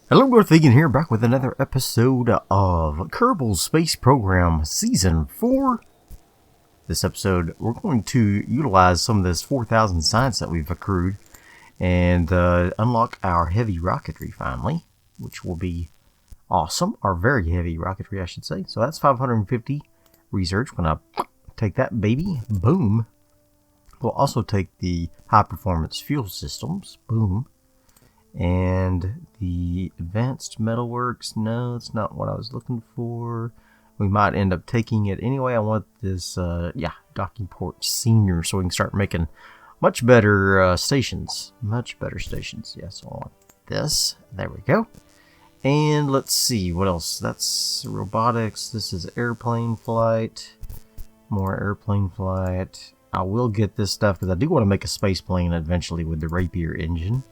Hello, Darthvegan here, back with another episode of Kerbal Space Program Season 4. This episode, we're going to utilize some of this 4,000 science that we've accrued and unlock our heavy rocketry finally, which will be awesome. Our very heavy rocketry, I should say. So that's 550 research. When I take that baby, boom. We'll also take the high-performance fuel systems, boom. And the advanced metalworks, no, it's not what I was looking for. We might end up taking it anyway. I want this, docking port senior, so we can start making much better stations. Much better stations. Yes, I want this. There we go. And let's see, what else? That's robotics. This is airplane flight. More airplane flight. I will get this stuff because I do want to make a space plane eventually with the Rapier engine.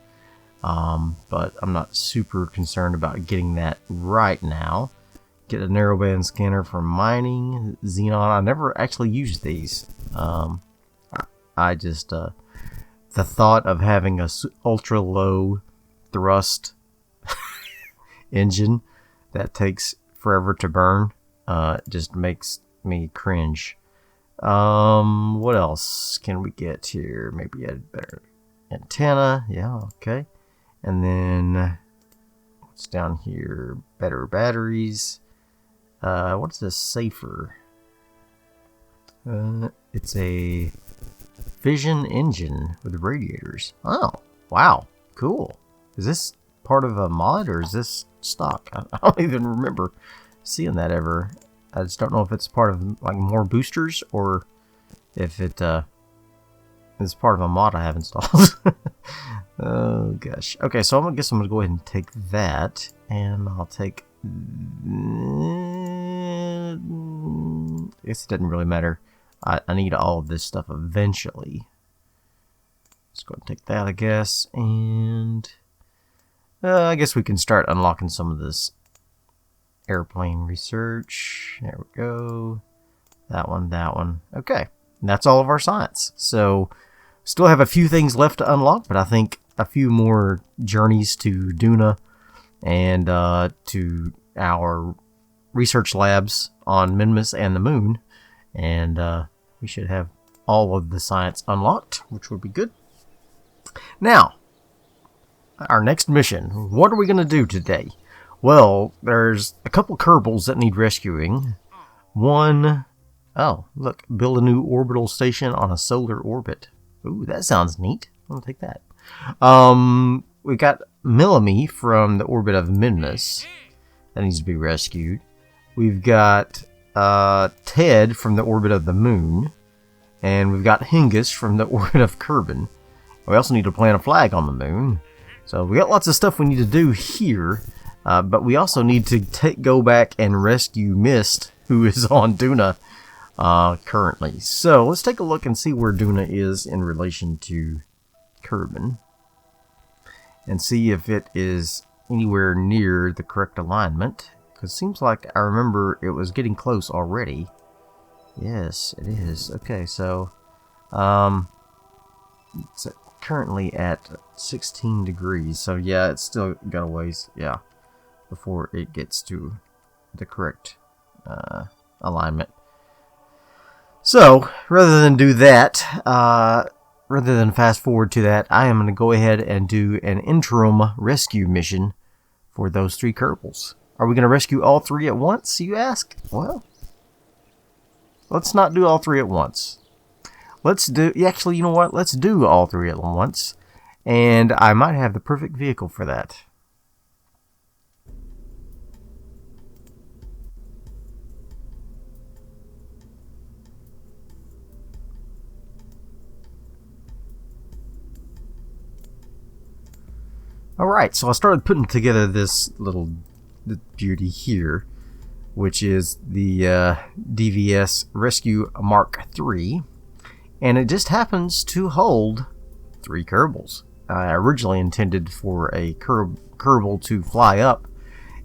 But I'm not super concerned about getting that right now. Get a narrowband scanner for mining. Xenon, I never actually used these. I just, the thought of having a ultra low thrust engine that takes forever to burn, just makes me cringe. What else can we get here? Maybe a better antenna. Yeah, okay. And then, what's down here? Better batteries. What's this? Safer. It's a fission engine with radiators. Oh, wow. Cool. Is this part of a mod or is this stock? I don't even remember seeing that ever. I just don't know if it's part of like more boosters or if it is part of a mod I have installed. Oh gosh. Okay, so I guess I'm gonna go ahead and take that, and I'll take. I guess it doesn't really matter. I need all of this stuff eventually. Let's go ahead and take that, I guess, and I guess we can start unlocking some of this airplane research. There we go. That one, that one. Okay, and that's all of our science. So. Still have a few things left to unlock, but I think a few more journeys to Duna and to our research labs on Minmus and the moon, and we should have all of the science unlocked, which would be good. Now, our next mission. What are we going to do today? Well, there's a couple Kerbals that need rescuing. One, oh, look, build a new orbital station on a solar orbit. Ooh, that sounds neat. I'll take that. We got Millamy from the orbit of Minmus. That needs to be rescued. We've got Ted from the orbit of the moon. And we've got Hengist from the orbit of Kerbal. We also need to plant a flag on the moon. So we got lots of stuff we need to do here. But we also need to go back and rescue Mist, who is on Duna. Currently. So let's take a look and see where Duna is in relation to Kerbal and see if it is anywhere near the correct alignment, because it seems like I remember it was getting close already. Yes, it is. Okay, so it's currently at 16 degrees, so yeah, it's still got a ways, yeah, before it gets to the correct alignment. So, rather than do that, rather than fast forward to that, I am going to go ahead and do an interim rescue mission for those 3 Kerbals. Are we going to rescue all 3 at once, you ask? Well, let's not do all 3 at once. Let's do, actually, you know what? Let's do all 3 at once, and I might have the perfect vehicle for that. Alright, so I started putting together this little beauty here, which is the DVS Rescue Mark III, and it just happens to hold 3 Kerbals. I originally intended for a Kerbal to fly up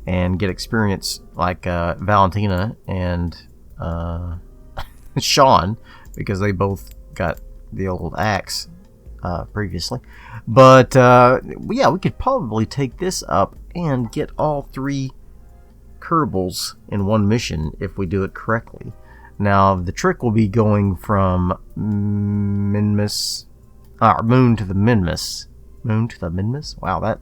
and get experience like Valentina and Sean, because they both got the old axe previously. But yeah, we could probably take this up and get all 3 Kerbals in one mission if we do it correctly. Now, the trick will be going from Minmus, Moon to the Minmus. Moon to the Minmus? Wow, that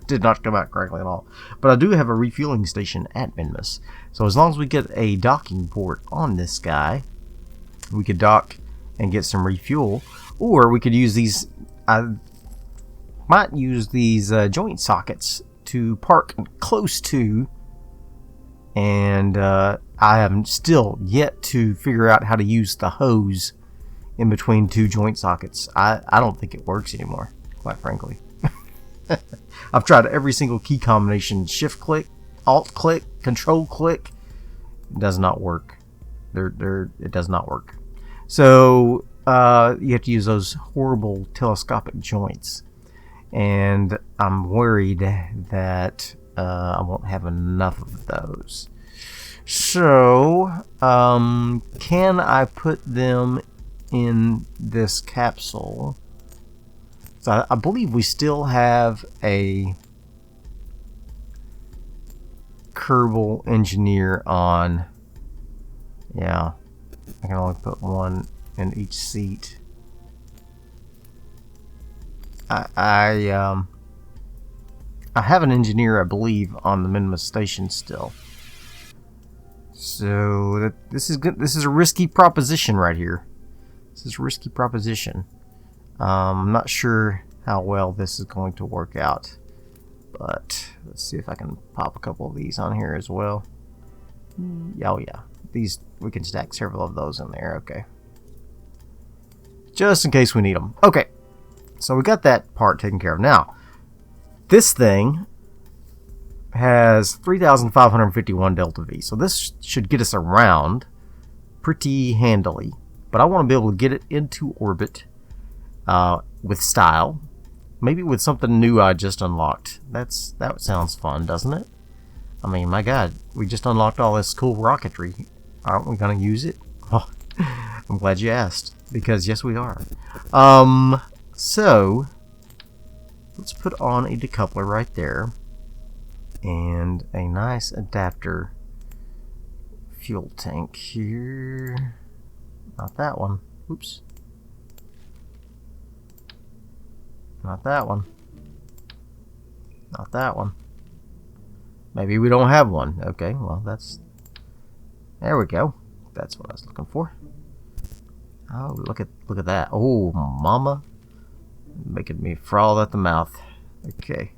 did not come out correctly at all. But I do have a refueling station at Minmus. So as long as we get a docking port on this guy, we could dock and get some refuel. Or we could use these, I might use these joint sockets to park close to. And I have still yet to figure out how to use the hose in between 2 joint sockets. I don't think it works anymore, quite frankly. I've tried every single key combination. Shift click, alt click, control click. It does not work. It does not work. So you have to use those horrible telescopic joints. And I'm worried that I won't have enough of those. So, can I put them in this capsule? So I believe we still have a Kerbal engineer on. Yeah, I can only put 1 in each seat. I have an engineer, I believe, on the Minmus station still. So this is good. This is a risky proposition right here. This is a risky proposition. I'm not sure how well this is going to work out, but let's see if I can pop a couple of these on here as well. Oh yeah, these we can stack several of those in there. Okay, just in case we need them. Okay, so we got that part taken care of. Now, this thing has 3,551 delta V, so this should get us around pretty handily. But I want to be able to get it into orbit with style, maybe with something new I just unlocked. That sounds fun, doesn't it? I mean, my God, we just unlocked all this cool rocketry. Aren't we going to use it? Oh, I'm glad you asked, because yes, we are. So let's put on a decoupler right there. And a nice adapter fuel tank here. Not that one. Oops. Not that one. Not that one. Maybe we don't have one. Okay, well that's... There we go. That's what I was looking for. Oh, look at that. Oh, mama. Making me froth at the mouth. Okay.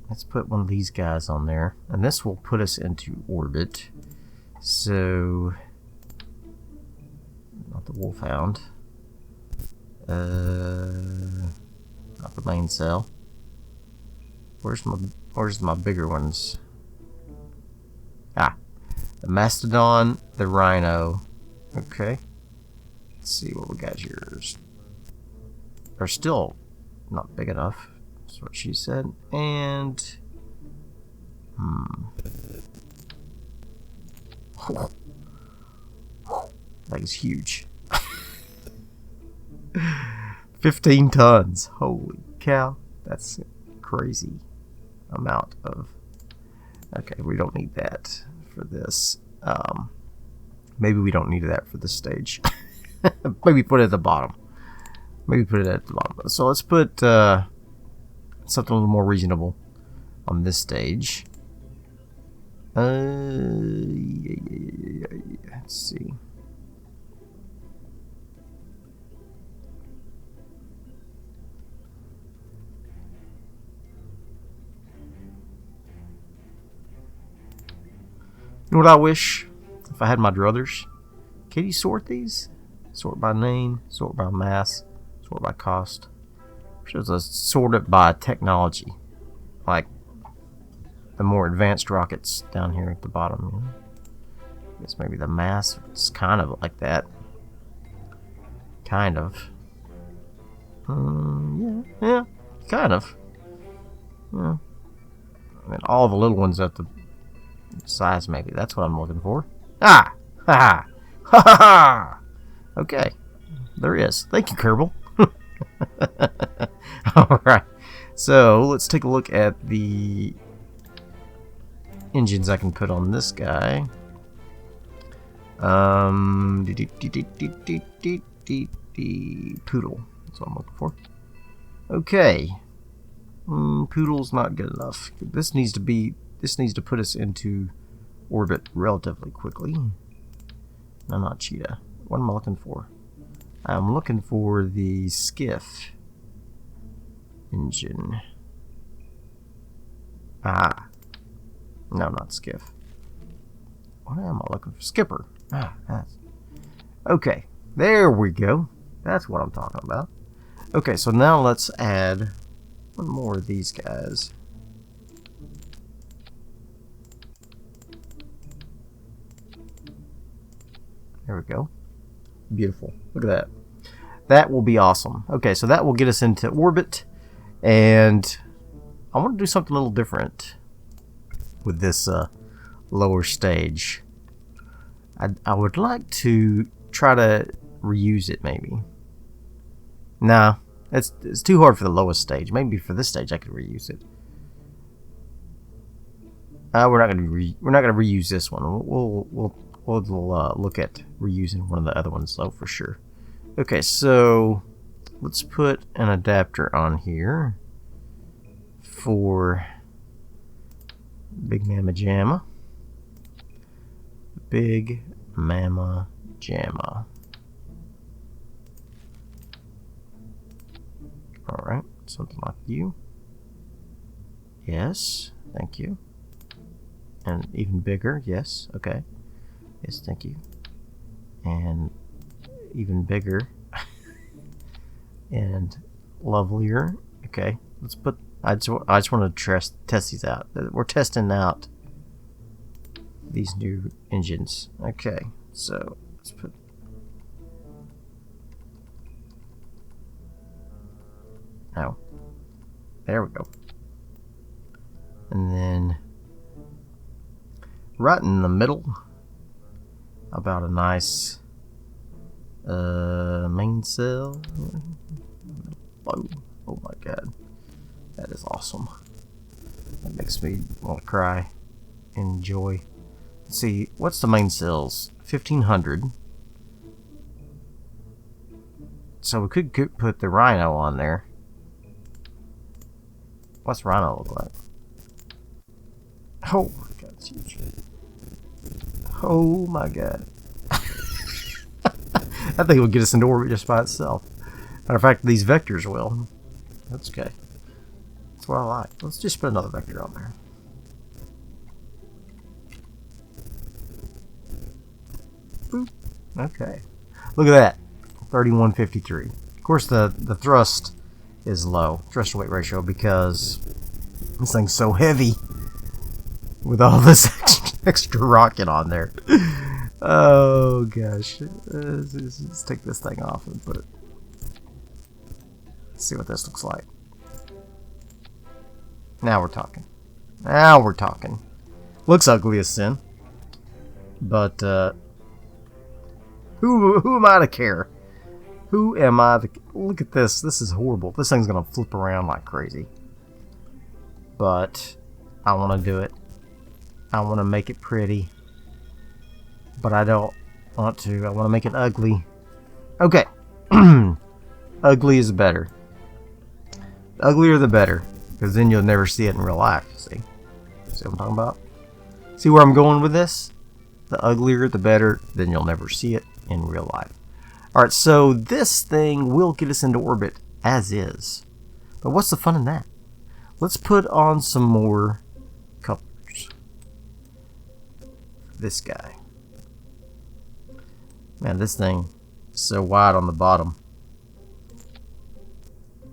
Let's put one of these guys on there, and this will put us into orbit. So, not the Wolfhound, not the main cell. Where's my bigger ones? Ah, the Mastodon, the Rhino. Okay, let's see what we got here. They're still not big enough. That's what she said. And that is huge. 15 tons. Holy cow. That's crazy amount of... Okay, we don't need that for this. Maybe we don't need that for this stage. Maybe put it at the bottom. Maybe put it at the bottom. So let's put something a little more reasonable on this stage. Let's see. You know what I wish? If I had my druthers. Can you sort these? Sort by name, sort by mass, sort by cost. Shows us sort it by technology. Like the more advanced rockets down here at the bottom. You know? I guess maybe the mass is kind of like that. Kind of. Yeah, kind of. Yeah. I mean, all the little ones at the size, maybe. That's what I'm looking for. Ah! Ha ha! Ha ha ha! Okay. there is. Thank you, Kerbal. Alright. So, let's take a look at the engines I can put on this guy. Poodle. That's what I'm looking for. Okay. Poodle's not good enough. This needs to put us into orbit relatively quickly. No, not cheetah. What am I looking for? I'm looking for the skiff engine. Ah. No, not skiff. What am I looking for? Skipper. Ah, that's... Okay, there we go. That's what I'm talking about. Okay, so now let's add one more of these guys. There we go. Beautiful. Look at that. That will be awesome. Okay, so that will get us into orbit, and I want to do something a little different with this lower stage. I would like to try to reuse it, maybe. Nah, it's too hard for the lowest stage. Maybe for this stage I could reuse it. We're not gonna reuse this one. We'll look at reusing one of the other ones though, for sure. Okay, so let's put an adapter on here for Big Mama Jamma. Big Mama Jamma. Alright, something like you. Yes, thank you. And even bigger, yes, okay. Yes, thank you. And even bigger. And lovelier. Okay, let's put... I just want to test these out. We're testing out these new engines. Okay, so let's put... Oh. There we go. And then right in the middle, about a nice mainsail. Oh my god, that is awesome. That makes me want to cry in joy. Let's see, what's the mainsails? 1500. So we could put the Rhino on there. What's Rhino look like? Oh my god, it's huge. Oh my god. I think it would get us into orbit just by itself. Matter of fact, these vectors will. That's okay. That's what I like. Let's just put another vector on there. Boop. Okay. Look at that. 3153. Of course, the thrust is low, thrust to weight ratio, because this thing's so heavy with all this extra rocket on there. Oh gosh. Let's take this thing off and put it. Let's see what this looks like. Now we're talking. Now we're talking. Looks ugly as sin. But who am I to care? Who am I to... Look at this. This is horrible. This thing's gonna flip around like crazy. But I want to do it. I want to make it pretty. But I don't want to. I want to make it ugly. Okay. Ugly is better. The uglier the better. Because then you'll never see it in real life. See? See what I'm talking about? See where I'm going with this? The uglier the better. Then you'll never see it in real life. Alright, so this thing will get us into orbit as is. But what's the fun in that? Let's put on some more couplers. This guy. Man, this thing is so wide on the bottom.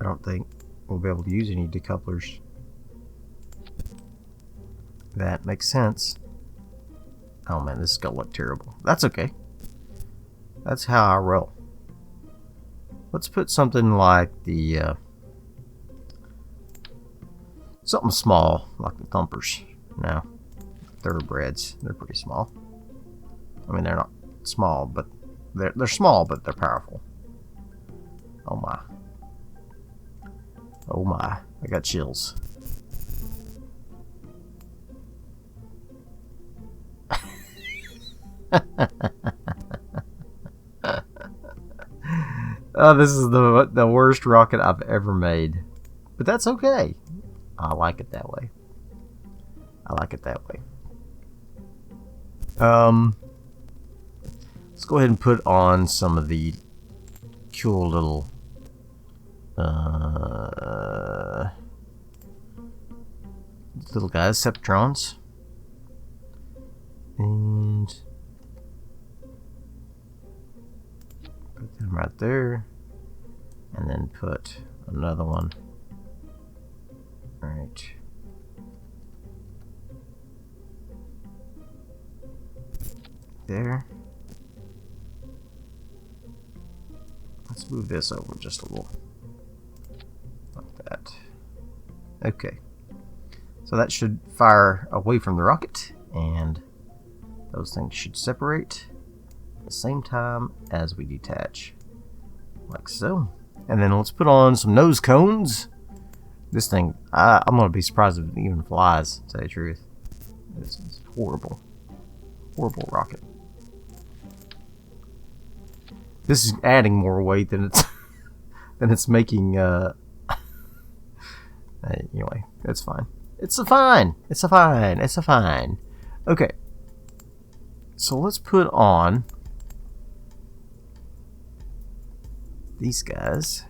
I don't think we'll be able to use any decouplers. That makes sense. Oh man, this is gonna look terrible. That's okay. That's how I roll. Let's put something like the something small, like the thumpers. No, thoroughbreds. They're pretty small. I mean, they're not small, but they're small, but they're powerful. Oh my. Oh my. I got chills. Oh, this is the worst rocket I've ever made. But that's okay. I like it that way. I like it that way. Let's go ahead and put on some of the cool little guys, Septrons. And put them right there. And then put another one right there. Let's move this over just a little. Like that. Okay. So that should fire away from the rocket, and those things should separate at the same time as we detach. Like so. And then let's put on some nose cones. This thing, I'm going to be surprised if it even flies, to tell you the truth. This is horrible. Horrible rocket. This is adding more weight than it's making. Anyway, it's fine. It's a fine. It's a fine. It's a fine. Okay. So let's put on these guys.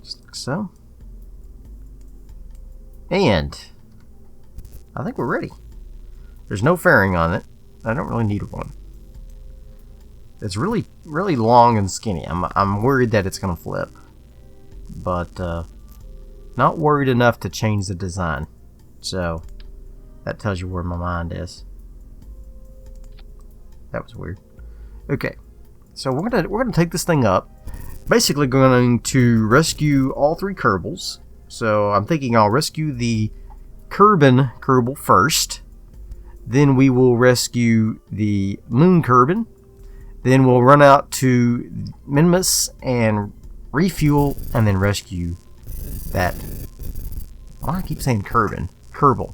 Just like so. And I think we're ready. There's no fairing on it. I don't really need one. It's really long and skinny. I'm worried that it's gonna flip, but not worried enough to change the design. So that tells you where my mind is. That was weird. Okay, so we're gonna take this thing up. Basically, going to rescue all 3 Kerbals. So I'm thinking I'll rescue the Kerbal first. Then we will rescue the Moon Kerbin. Then we'll run out to Minmus and refuel, and then rescue that. Why do I keep saying Kerbal?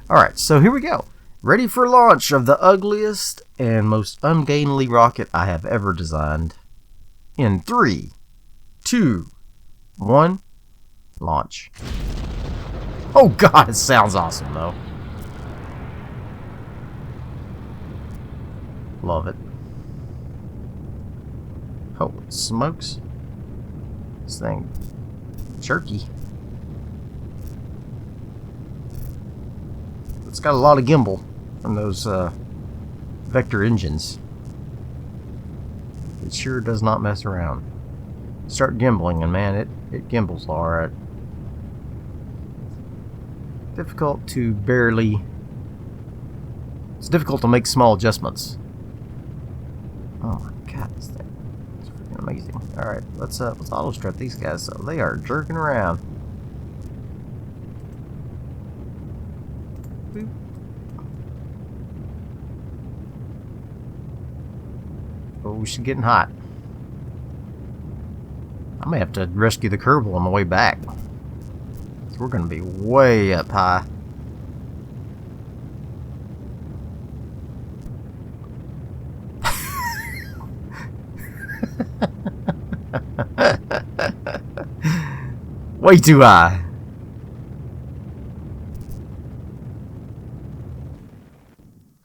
Alright, so here we go. Ready for launch of the ugliest and most ungainly rocket I have ever designed. In 3, 2, 1, launch. Oh god, it sounds awesome though. Love it. Holy smokes. This thing jerky. It's got a lot of gimbal from those vector engines. It sure does not mess around. Start gimbling and man, it gimbals alright. Difficult to barely... It's difficult to make small adjustments. Oh my god, this thing is freaking amazing. Alright, let's auto strut these guys so they are jerking around. Boop. Oh, she's getting hot. I may have to rescue the Kerbal on the way back. So we're gonna be way up high. Way too high.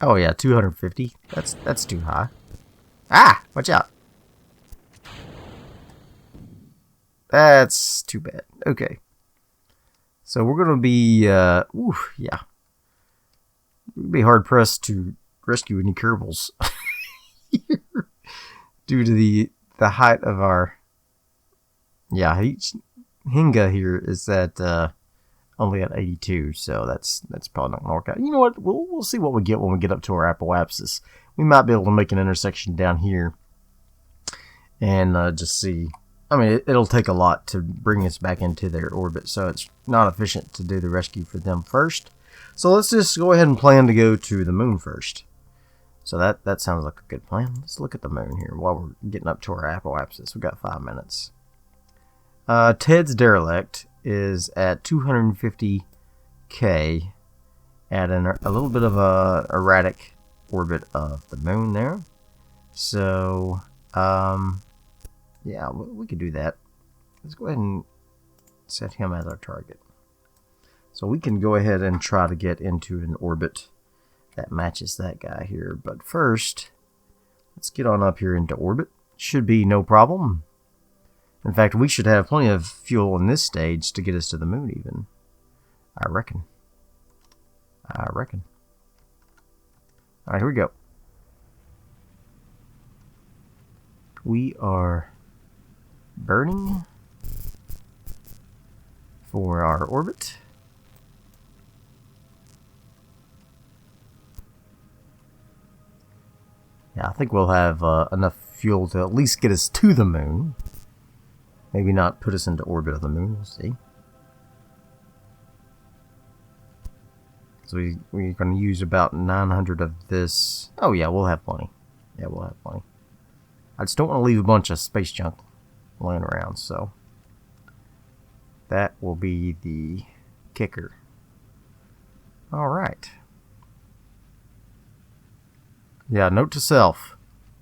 Oh yeah, 250. That's too high. Ah, watch out. That's too bad. Okay. So we're gonna be yeah. We'd be hard pressed to rescue any Kerbals due to the height of our Hinga here is at only at 82, so that's probably not gonna work out. You know what? We'll see what we get when we get up to our apoapsis. We might be able to make an intersection down here and just see. I mean, it'll take a lot to bring us back into their orbit, so it's not efficient to do the rescue for them first. So let's just go ahead and plan to go to the moon first. So that sounds like a good plan. Let's look at the moon here while we're getting up to our apoapsis. We've got 5 minutes. Ted's derelict is at 250K at a little bit of a erratic orbit of the moon there. So, yeah, we could do that. Let's go ahead and set him as our target. So we can go ahead and try to get into an orbit that matches that guy here. But first, let's get on up here into orbit. Should be no problem. In fact, we should have plenty of fuel in this stage to get us to the moon even. I reckon. Alright, here we go. We are burning for our orbit. Yeah, I think we'll have enough fuel to at least get us to the moon. Maybe not put us into orbit of the moon, we'll see. So we're going to use about 900 of this. Oh yeah, we'll have plenty. Yeah, we'll have plenty. I just don't want to leave a bunch of space junk laying around, so that will be the kicker. Alright. Yeah, note to self.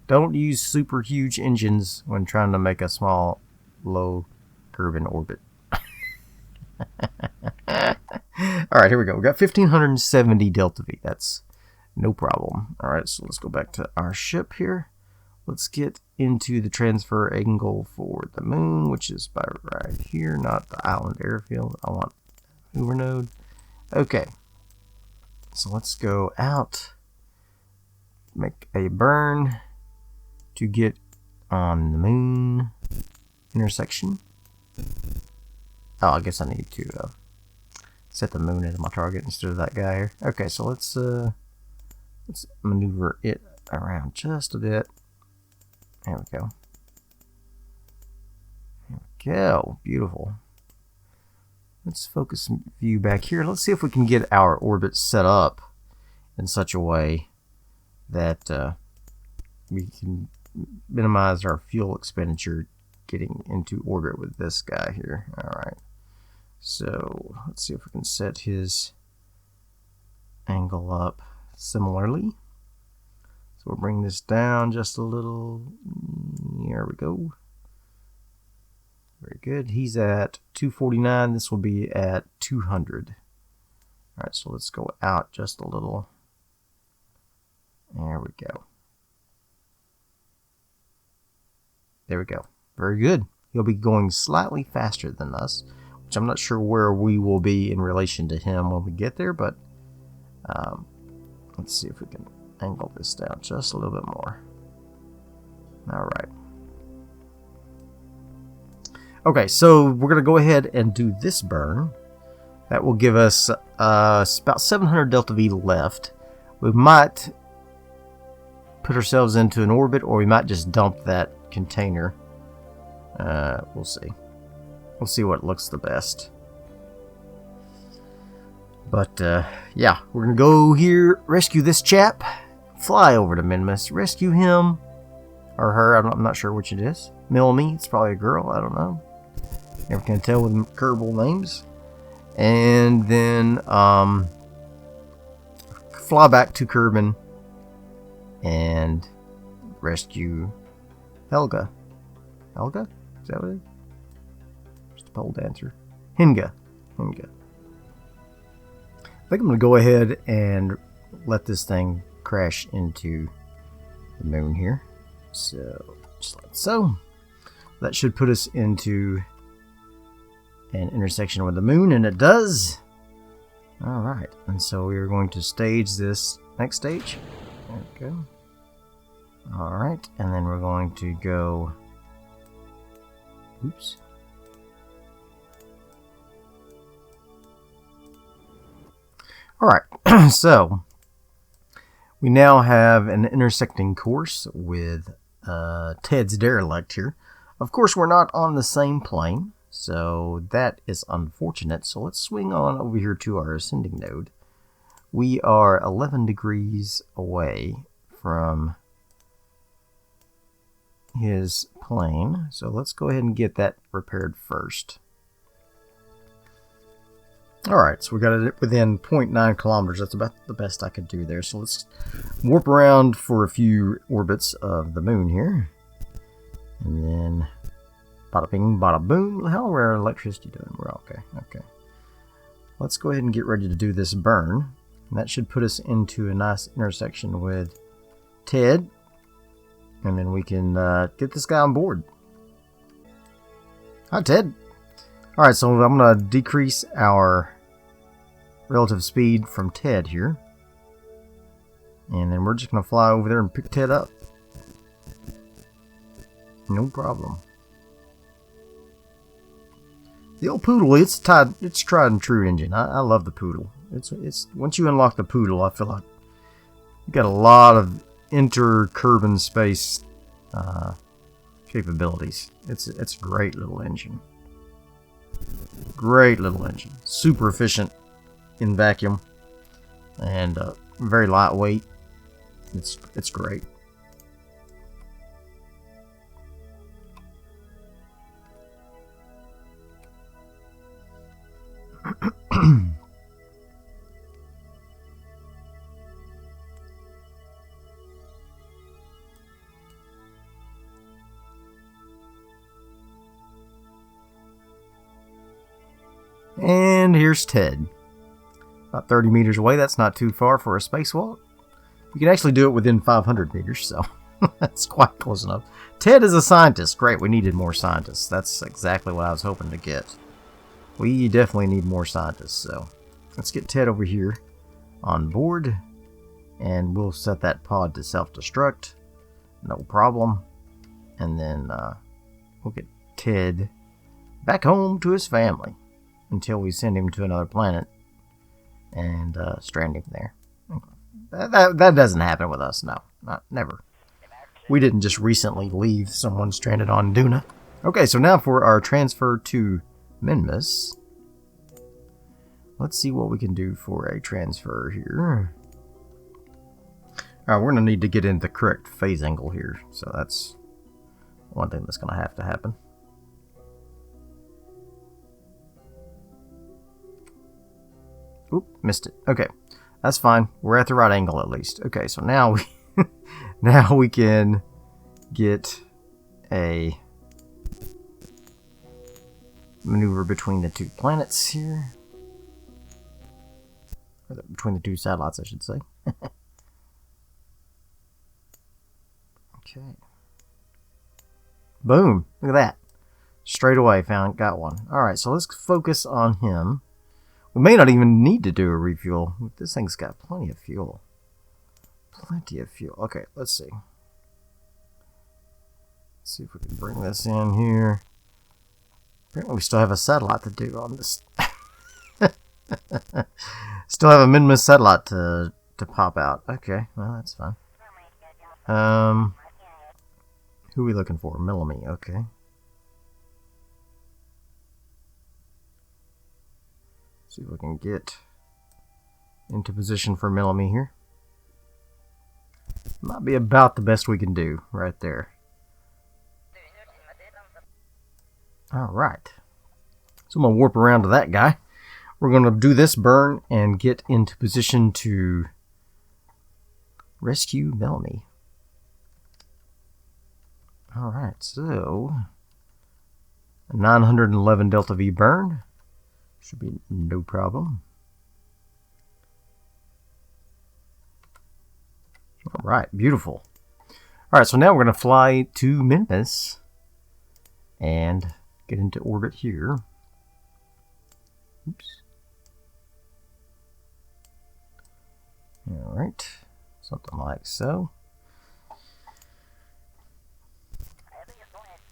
Don't use super huge engines when trying to make a small, low Kerbal orbit. Alright, here we go. We got 1570 delta V. That's no problem. Alright, so let's go back to our ship here. Let's get into the transfer angle for the moon, which is by right here, not the island airfield. I want Hoover node. Okay. So let's go out. Make a burn to get on the moon intersection. Oh, I guess I need to set the moon as my target instead of that guy here. Okay, so let's maneuver it around just a bit. There we go. There we go. Beautiful. Let's focus view back here. Let's see if we can get our orbit set up in such a way that we can minimize our fuel expenditure getting into orbit with this guy here. Alright. So let's see if we can set his angle up similarly. So we'll bring this down just a little. There we go. Very good. He's at 249. This will be at 200. Alright, so let's go out just a little. There we go. There we go. Very good. He'll be going slightly faster than us, which I'm not sure where we will be in relation to him when we get there, but let's see if we can angle this down just a little bit more. Alright. Okay, so we're going to go ahead and do this burn. That will give us about 700 delta V left. We might put ourselves into an orbit, or we might just dump that container. We'll see. We'll see what looks the best. But yeah, we're gonna go here, rescue this chap, fly over to Minmus, rescue him or her. I'm not sure which it is. Milmy, it's probably a girl. I don't know. Never can tell with Kerbal names. And then fly back to Kerbal and rescue Helga. Helga? Is that what it is? Just a pole dancer. Hinga. Hinga. I think I'm going to go ahead and let this thing crash into the moon here. So, just like so. That should put us into an intersection with the moon, and it does. Alright, and so we are going to stage this next stage. There we go. Alright, and then we're going to go... Oops. Alright, so we now have an intersecting course with Ted's derelict here. Of course, we're not on the same plane, so that is unfortunate. So let's swing on over here to our ascending node. We are 11 degrees away from his plane. So let's go ahead and get that repaired first. Alright, so we got it within 0.9 kilometers. That's about the best I could do there. So let's warp around for a few orbits of the moon here. And then bada bing, bada boom. How are our electricity doing? We're okay. Okay. Let's go ahead and get ready to do this burn. And that should put us into a nice intersection with Ted. And then we can get this guy on board. Hi, Ted. Alright, so I'm going to decrease our relative speed from Ted here. And then we're just going to fly over there and pick Ted up. No problem. The old Poodle, it's tried and true engine. I love the Poodle. It's once you unlock the Poodle, I feel like you got a lot of inter-Kerbal space capabilities. It's a great little engine. Great little engine. Super efficient in vacuum and very lightweight. It's great. And here's Ted. About 30 meters away. That's not too far for a spacewalk. You can actually do it within 500 meters, so that's quite close enough. Ted is a scientist. Great, we needed more scientists. That's exactly what I was hoping to get. We definitely need more scientists, so let's get Ted over here on board, and we'll set that pod to self-destruct. No problem. And then we'll get Ted back home to his family until we send him to another planet and strand him there. That doesn't happen with us. No, never. We didn't just recently leave someone stranded on Duna. Okay, so now for our transfer to Minmus. Let's see what we can do for a transfer here. Alright, we're going to need to get into the correct phase angle here. So that's one thing that's going to have to happen. Oop, missed it. Okay, that's fine. We're at the right angle at least. Okay, so now we can get a maneuver between the two planets here. Or between the two satellites, I should say. Okay. Boom. Look at that. Straight away got one. Alright, so let's focus on him. We may not even need to do a refuel. This thing's got plenty of fuel. Plenty of fuel. Okay, let's see. Let's see if we can bring this in here. Apparently we still have a satellite to do on this. Still have a Minmus satellite to pop out. Okay, well that's fine. Who are we looking for? Melanie, okay. See if we can get into position for Melanie here. Might be about the best we can do right there. Alright. So I'm going to warp around to that guy. We're going to do this burn and get into position to rescue Melanie. Alright, so 911 Delta V burn. Should be no problem. Alright, beautiful. Alright, so now we're going to fly to Minmus and get into orbit here. Oops. Alright, something like so.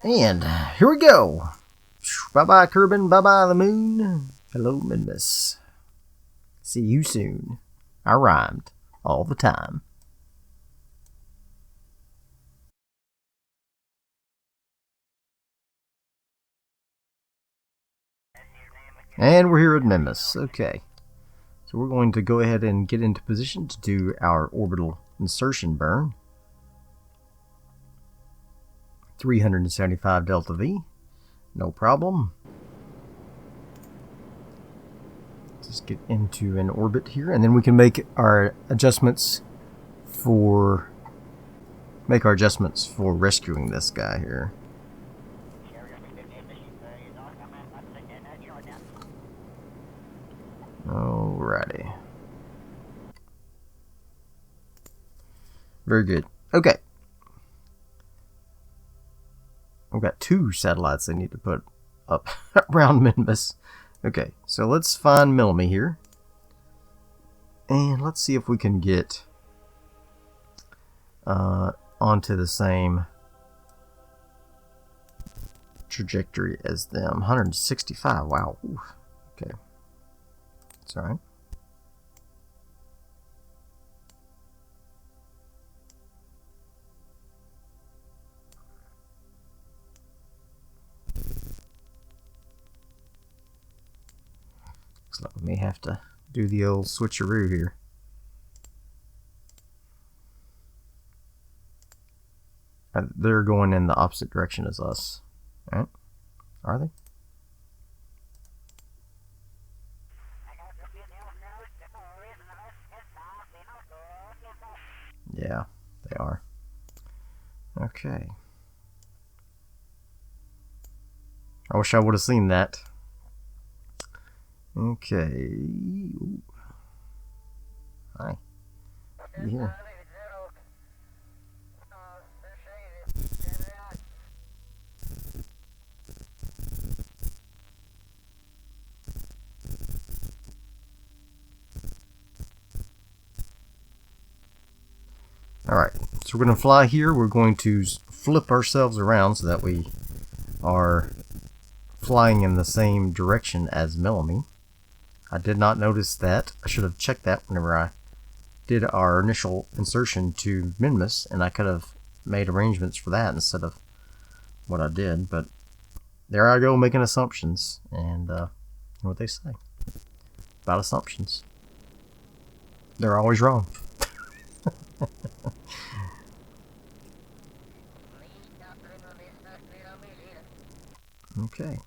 And here we go. Bye-bye, Kerbal. Bye-bye, the moon. Hello, Minmus. See you soon. I rhymed all the time. And we're here at Minmus. Okay. So we're going to go ahead and get into position to do our orbital insertion burn. 375 delta V. No problem. Just get into an orbit here, and then we can make our adjustments for rescuing this guy here. Alrighty. Very good. Okay. We've got 2 satellites they need to put up around Minmus. Okay, so let's find Melanie here. And let's see if we can get onto the same trajectory as them. 165, wow. Oof. Okay. That's alright. Looks like we may have to do the old switcheroo here. They're going in the opposite direction as us, right? Are they? Yeah, they are. Okay. I wish I would have seen that. Okay. Ooh. Hi. You here? Alright, so we're going to fly here. We're going to flip ourselves around so that we are flying in the same direction as Melanie. I did not notice that. I should have checked that whenever I did our initial insertion to Minmus, and I could have made arrangements for that instead of what I did. But there I go, making assumptions, and you know what they say about assumptions. They're always wrong. Okay.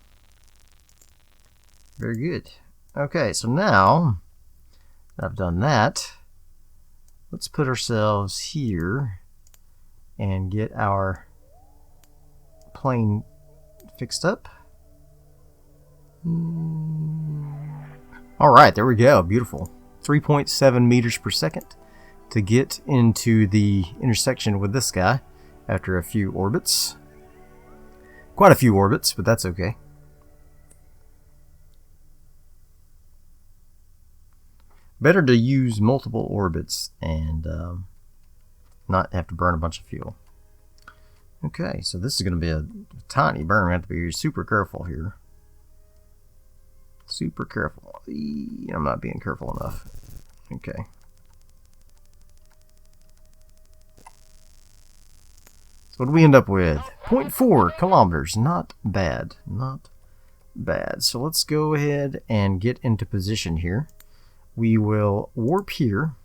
Very good. Okay, so now that I've done that, let's put ourselves here and get our plane fixed up. Alright, there we go. Beautiful. 3.7 meters per second to get into the intersection with this guy after a few orbits. Quite a few orbits, but that's okay. Better to use multiple orbits and not have to burn a bunch of fuel. Okay, so this is going to be a tiny burn. We have to be super careful here. Super careful. I'm not being careful enough. Okay. So what do we end up with? 0.4 kilometers. Not bad. Not bad. So let's go ahead and get into position here. We will warp here.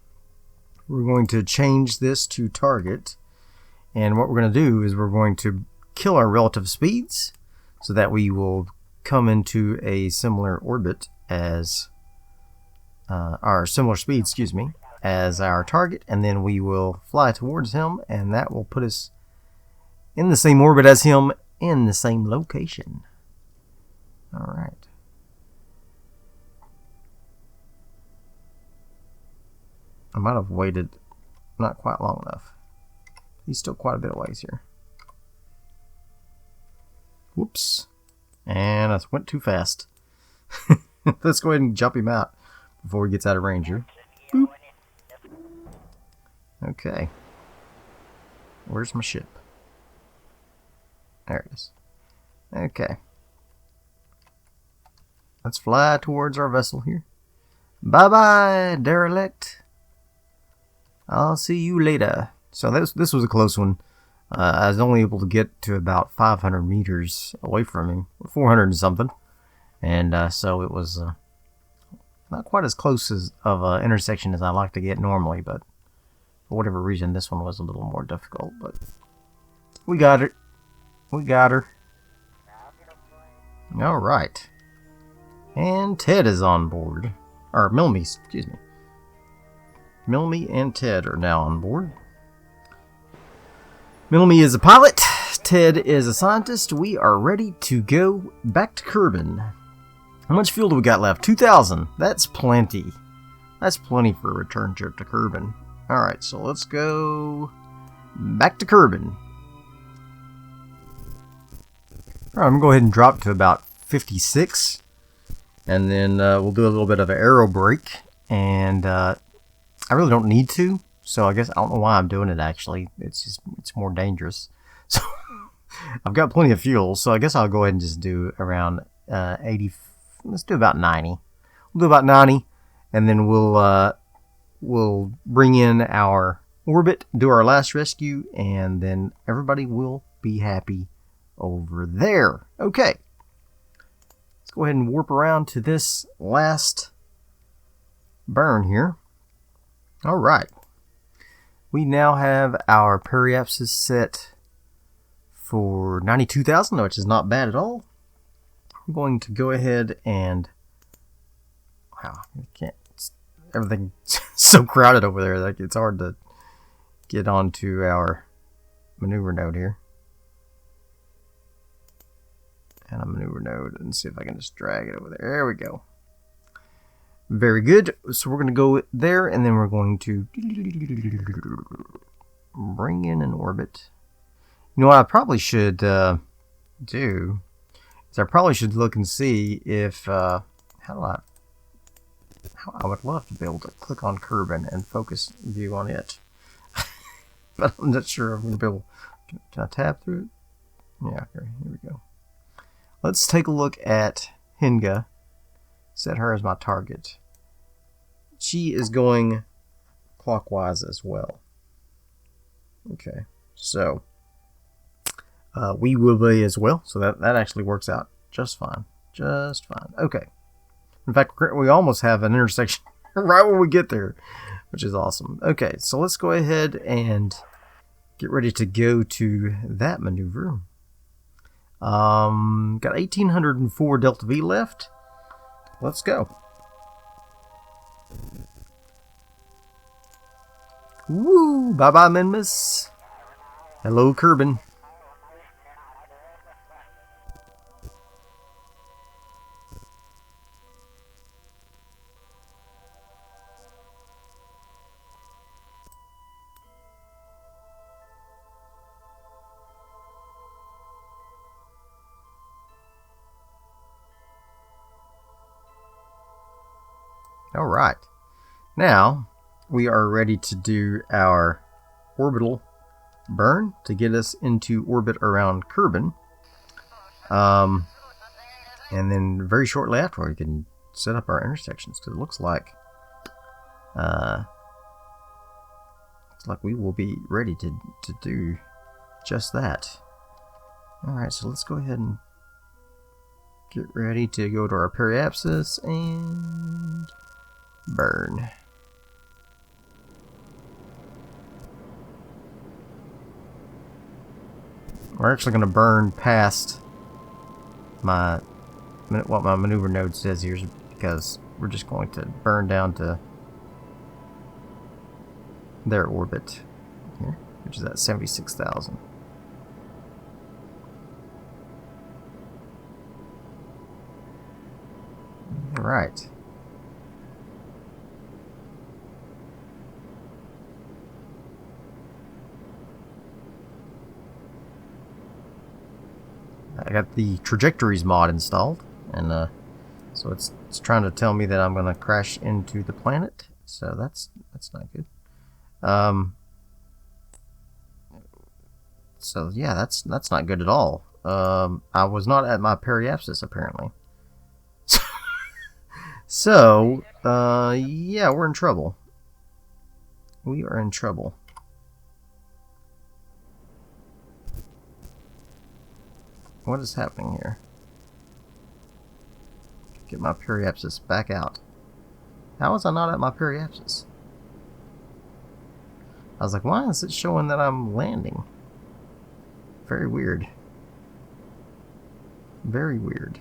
We're going to change this to target. And what we're going to do is we're going to kill our relative speeds so that we will come into a similar orbit as our similar speed, excuse me, as our target, and then we will fly towards him, and that will put us in the same orbit as him in the same location. All right. I might have waited not quite long enough. He's still quite a bit of ways here. Whoops. And I went too fast. Let's go ahead and jump him out before he gets out of range here. Boop. Okay. Where's my ship? There it is. Okay. Let's fly towards our vessel here. Bye-bye, derelict. I'll see you later. So this was a close one. I was only able to get to about 500 meters away from him, 400 and something, and so it was not quite as close as of an intersection as I like to get normally, but For whatever reason, this one was a little more difficult, but we got it. We got her. Alright. And Ted is on board. Or Milmy, excuse me. Milmy and Ted are now on board. Milmy is a pilot. Ted is a scientist. We are ready to go back to Kerbal. How much fuel do we got left? 2,000. That's plenty. That's plenty for a return trip to Kerbal. Alright, so let's go back to Kerbal. Alright, I'm going to go ahead and drop to about 56. And then we'll do a little bit of an aero brake. And I really don't need to. So I guess I don't know why I'm doing it actually. It's more dangerous. So I've got plenty of fuel. So I guess I'll go ahead and just do around 80. Let's do about 90. We'll do about 90. And then we'll bring in our orbit, do our last rescue, and then everybody will be happy over there. Okay. Let's go ahead and warp around to this last burn here. All right. We now have our periapsis set for 92,000, which is not bad at all. I'm going to go ahead and... Wow, you can't... Everything's so crowded over there, like it's hard to get onto our maneuver node here. And a maneuver node, and see if I can just drag it over there. There we go. Very good. So we're going to go there, and then we're going to bring in an orbit. You know what I probably should do is I probably should look and see if I would love to be able to click on Kerbal and focus view on it. But I'm not sure I'm going to be able... Can I tab through it? Yeah, here we go. Let's take a look at Hinga. Set her as my target. She is going clockwise as well. Okay, so we will be as well. So that actually works out just fine. Just fine. Okay. In fact, we almost have an intersection right when we get there, which is awesome. Okay, so let's go ahead and get ready to go to that maneuver. Got 1,804 Delta V left. Let's go. Woo! Bye-bye, Minmus. Hello, Kerbal. All right. Now, we are ready to do our orbital burn to get us into orbit around Kerbal. And then very shortly after, we can set up our intersections, because it looks like we will be ready to do just that. All right, so let's go ahead and get ready to go to our periapsis and burn. We're actually going to burn past what my maneuver node says here, because we're just going to burn down to their orbit here, which is at 76,000. All right. I got the trajectories mod installed, and so it's trying to tell me that I'm going to crash into the planet. So that's not good. So yeah, that's not good at all. I was not at my periapsis apparently. So yeah, we're in trouble. We are in trouble. What is happening here? Get my periapsis back out. How was I not at my periapsis? I was like, why is it showing that I'm landing? Very weird. Very weird.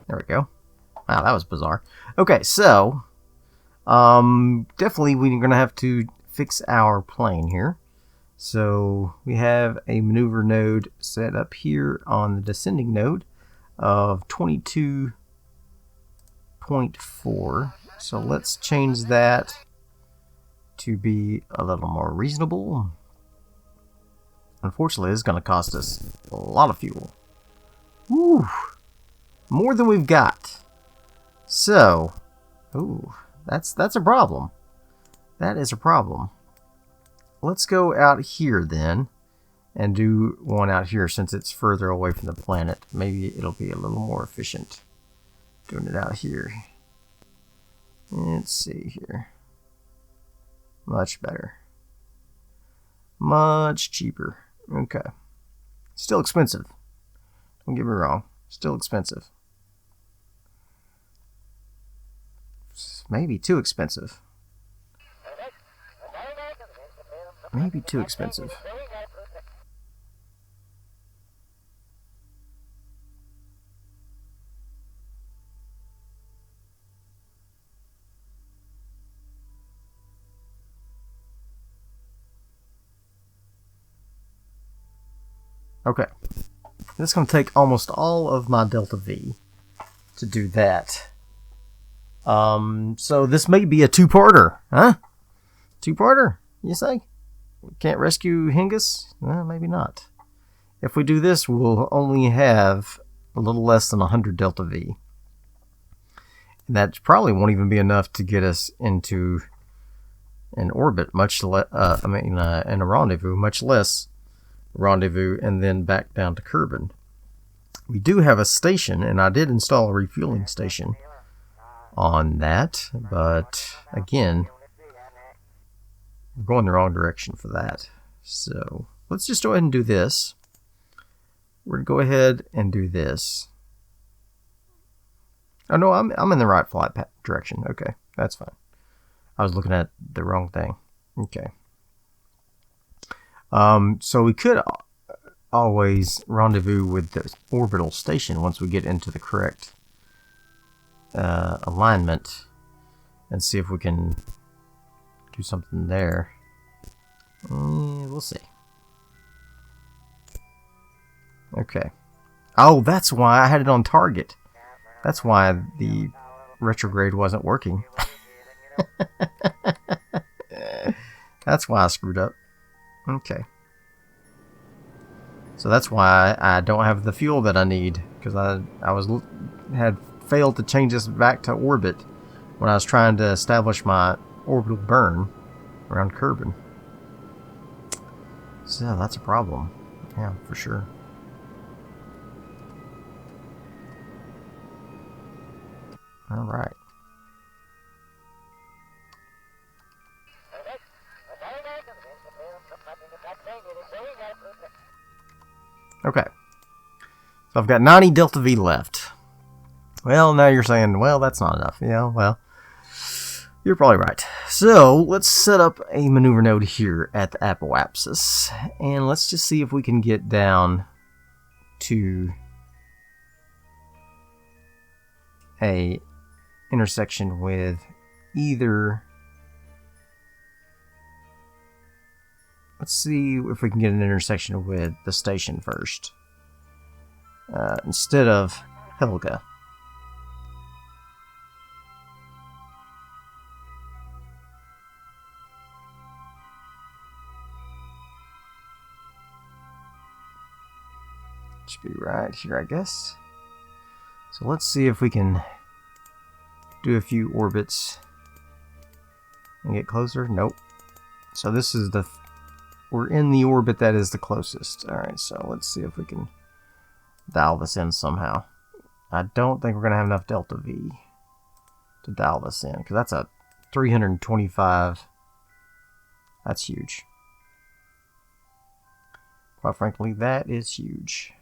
There we go. Wow, that was bizarre. Okay, so definitely we're gonna have to fix our plane here. So we have a maneuver node set up here on the descending node of 22.4. So let's change that to be a little more reasonable. Unfortunately, this is going to cost us a lot of fuel. Woo! More than we've got. So, ooh, that's a problem. That is a problem. Let's go out here then and do one out here since it's further away from the planet. Maybe it'll be a little more efficient doing it out here. Let's see here. Much better. Much cheaper. Okay. Still expensive. Don't get me wrong. Still expensive. Maybe too expensive. Maybe too expensive. Okay. This is going to take almost all of my Delta V to do that. So this may be a two-parter, huh? Two-parter, you say? We can't rescue Hingis? Well, maybe not. If we do this, we'll only have a little less than 100 Delta V. And that probably won't even be enough to get us into an orbit, much less, in a rendezvous, much less rendezvous, and then back down to Kerbal. We do have a station, and I did install a refueling station on that, but again, we're going the wrong direction for that. So let's just go ahead and do this. We're going to go ahead and do this. Oh no, I'm in the right flight direction. Okay, that's fine. I was looking at the wrong thing. Okay. So we could always rendezvous with the orbital station once we get into the correct alignment and see if we can do something there. We'll see. Okay. Oh, that's why I had it on target. That's why the retrograde wasn't working. That's why I screwed up. Okay. So that's why I don't have the fuel that I need, because I had failed to change this back to orbit when I was trying to establish my orbital burn around Kerbal. So that's a problem. Yeah, for sure. All right. Okay. So I've got 90 Delta V left. Well, now you're saying, well, that's not enough. Yeah, well, you're probably right. So let's set up a maneuver node here at the apoapsis, and let's just see if we can get down to a intersection with either. Let's see if we can get an intersection with the station first, instead of Helga. Should be right here, I guess. So let's see if we can do a few orbits and get closer. Nope. So this is we're in the orbit that is the closest. Alright, so let's see if we can dial this in somehow. I don't think we're going to have enough Delta V to dial this in, because that's a 325. That's huge. Quite frankly, that is huge.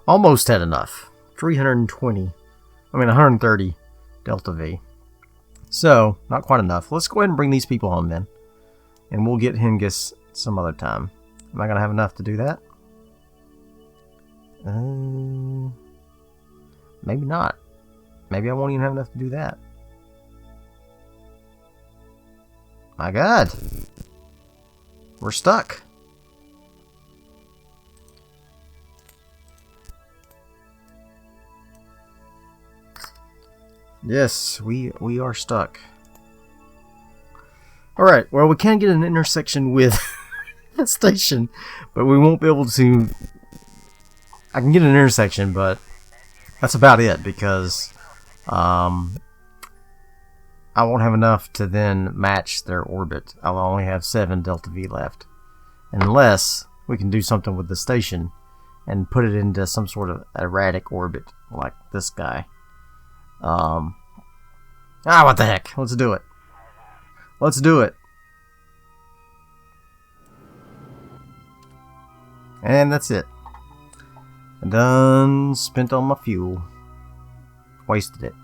Almost had enough. 320. I mean 130 Delta V. So, not quite enough. Let's go ahead and bring these people home then. And we'll get Hengist some other time. Am I going to have enough to do that? Maybe not. Maybe I won't even have enough to do that. My God. We're stuck. Yes, we are stuck. Alright, well we can get an intersection with the station, but we won't be able to... I can get an intersection, but that's about it, because I won't have enough to then match their orbit. I'll only have 7 Delta V left. Unless we can do something with the station and put it into some sort of erratic orbit, like this guy. What the heck? Let's do it. Let's do it. And that's it. I'm done. Spent all my fuel. Wasted it.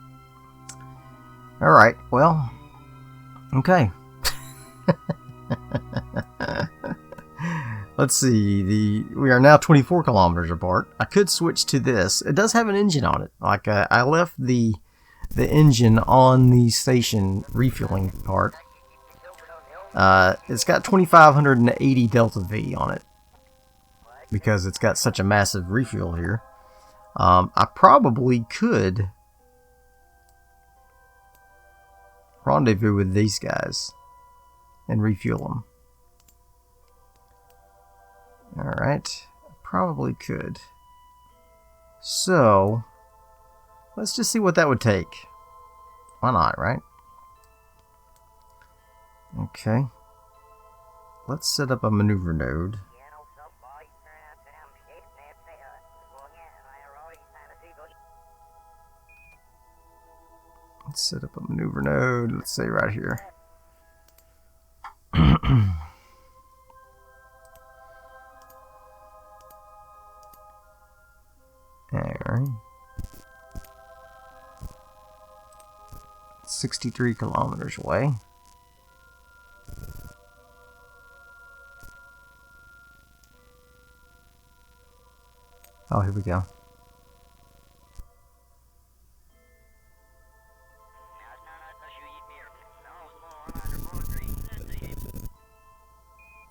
Alright, well. Okay. Let's see. We are now 24 kilometers apart. I could switch to this. It does have an engine on it. Like I left the engine on the station refueling part. It's got 2,580 Delta V on it because it's got such a massive refuel here. I probably could rendezvous with these guys and refuel them. Alright, probably could. So, let's just see what that would take. Why not, right? Okay. Let's set up a maneuver node. Let's set up a maneuver node, let's say right here. Alright. 63 kilometers away. Oh, here we go.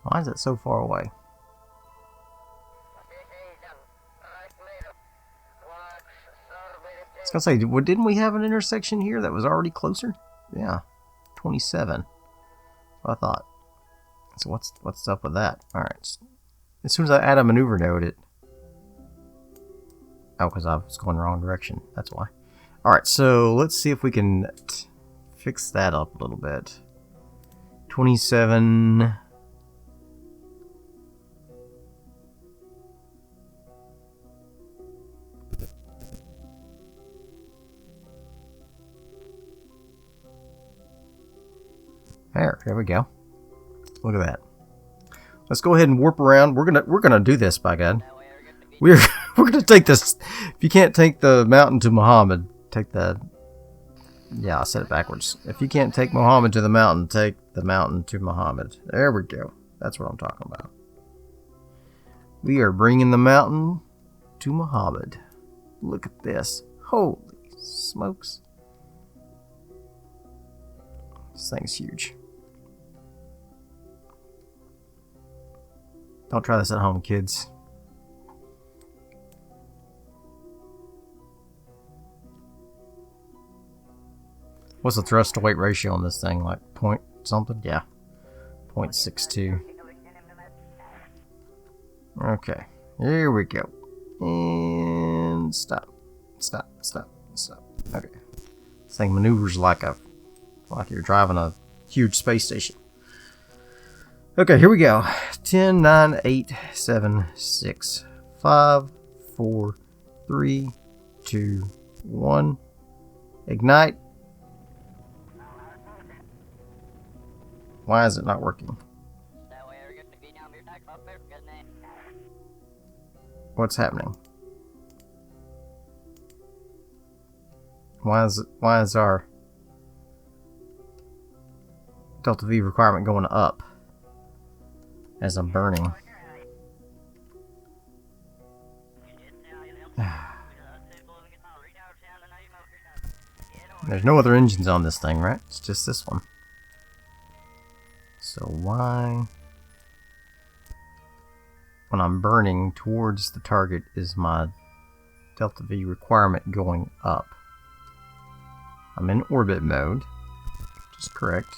Why is it so far away? I was gonna say, didn't we have an intersection here that was already closer? Yeah, 27. What I thought. So what's up with that? All right. As soon as I add a maneuver node, it. Oh, because I was going the wrong direction. That's why. All right. So let's see if we can fix that up a little bit. 27. There we go. Look at that. Let's go ahead and warp around. We're gonna do this, by God. We're gonna take this. If you can't take the mountain to Muhammad, take the. Yeah, I said it backwards. If you can't take Muhammad to the mountain, take the mountain to Muhammad. There we go. That's what I'm talking about. We are bringing the mountain to Muhammad. Look at this. Holy smokes. This thing's huge. Don't try this at home, kids. What's the thrust to weight ratio on this thing? Like point something? Yeah. 0.62. Okay. Here we go. And stop. Stop. Stop. Stop. Okay. This thing maneuvers like you're driving a huge space station. Okay, here we go. 10, 9, 8, 7, 6, 5, 4, 3, 2, 1. Ignite. Why is it not working? What's happening? Why is our delta V requirement going up as I'm burning? There's no other engines on this thing, right? It's just this one. So why, when I'm burning towards the target, is my delta V requirement going up? I'm in orbit mode, which is correct.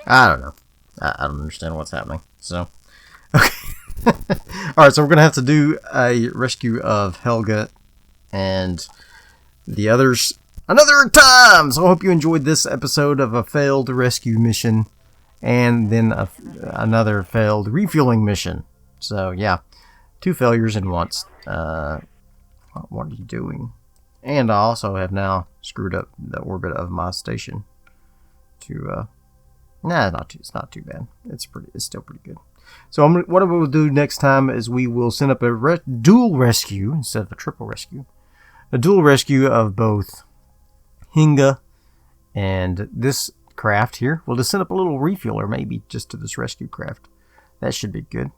I don't know. I don't understand what's happening. So, okay. Alright, so we're going to have to do a rescue of Helga and the others another time. So I hope you enjoyed this episode of a failed rescue mission and then another failed refueling mission. So yeah, 2 failures in once. What are you doing? And I also have now screwed up the orbit of my station. It's not too bad. It's still pretty good. So what we will do next time is we will send up a dual rescue instead of a triple rescue. A dual rescue of both Hinga and this craft here. We'll just send up a little refueler maybe just to this rescue craft. That should be good.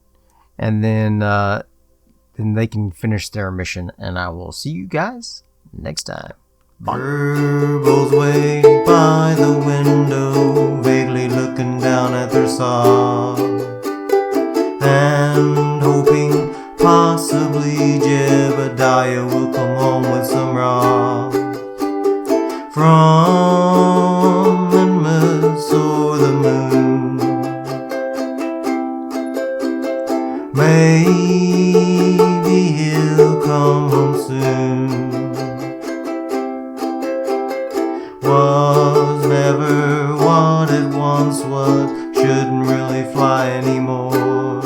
And then they can finish their mission, and I will see you guys next time. Bye. Kerbals waiting by the window, vaguely looking down at their saw, and hoping possibly Jebediah will come home with some raw from Minmus or the moon. Maybe he'll come home soon. Was never what it once was, shouldn't really fly anymore.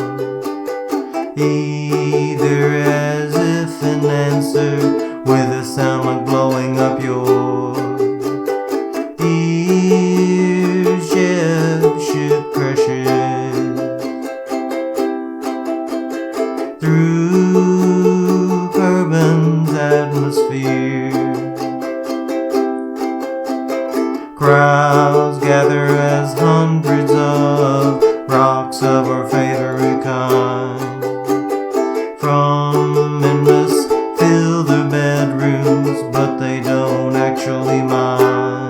Either as if an answer with a sound like blowing up your ears. Ship crashes through Kerbal's atmosphere. Crowds gather as hundreds of rocks of our favorite kind from Minmus fill their bedrooms, but they don't actually mind.